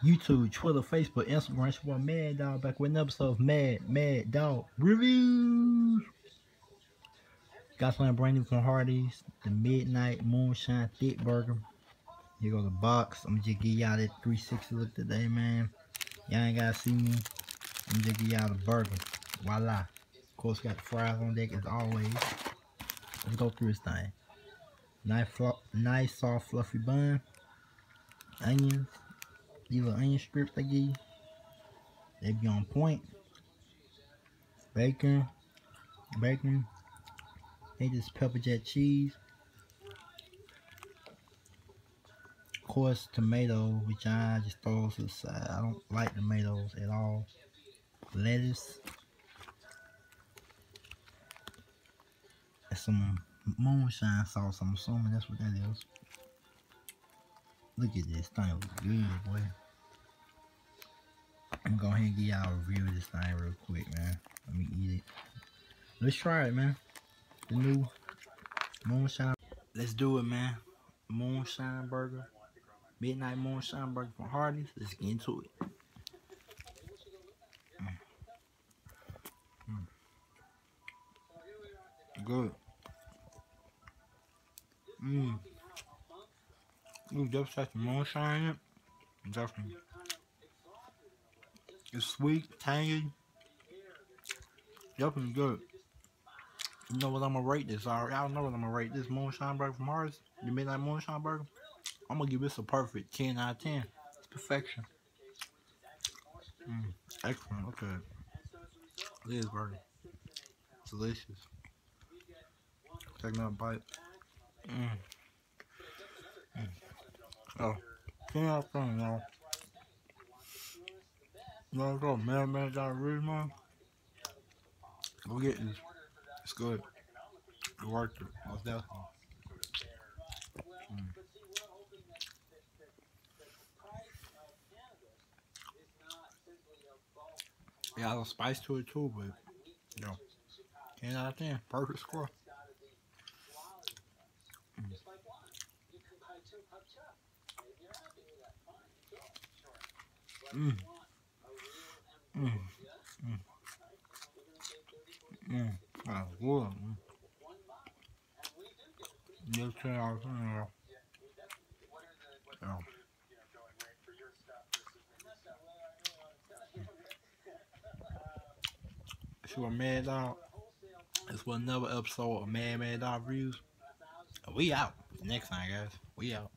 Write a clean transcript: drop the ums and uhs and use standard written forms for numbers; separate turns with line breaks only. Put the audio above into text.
YouTube, Twitter, Facebook, Instagram. It's your boy Mad Dog back with an episode of Mad Dog Reviews. Got something brand new from Hardee's, the Midnight Moonshine Thick Burger. Here goes the box. I'm just give y'all that 360 look today, man. Y'all ain't gotta see me. I'm just give y'all the burger. Voila. Of course, got the fries on deck as always. Let's go through this thing. Nice soft, fluffy bun. Onions. These little onion strips they give you. They be on point. Bacon. They just pepper jack cheese. Of course, tomato, which I just throw to the side. I don't like tomatoes at all. Lettuce. And some moonshine sauce. I'm assuming that's what that is. Look at this thing. Looks good, boy. I'm gonna go ahead and give y'all a review of this thing real quick, man. Let me eat it. Let's try it, man. The new moonshine. Let's do it, man. Moonshine burger. Midnight Moonshine burger from Hardee's. Let's get into it. Good. Ooh, just got some moonshine in it. Definitely. It's sweet, tangy. Definitely good. You know what I'm gonna rate this? Y'all know what I'm gonna rate this moonshine burger from Hardee's. The Midnight Moonshine burger. I'm gonna give this a perfect 10 out of 10. It's perfection. Excellent. Okay. This burger. Delicious. Take another bite. Oh, 10 out of 10, y'all. You know what I'm man, man. Go get this. It's good. It's worth it. Most definitely. Yeah, a little spice to it too, but you know, 10 out of 10, perfect score. That's good. Just 10 out of 10, yeah. Yeah. It's your Mad Dog. This was another episode of Mad Dog Reviews. We out. Next time, guys. We out.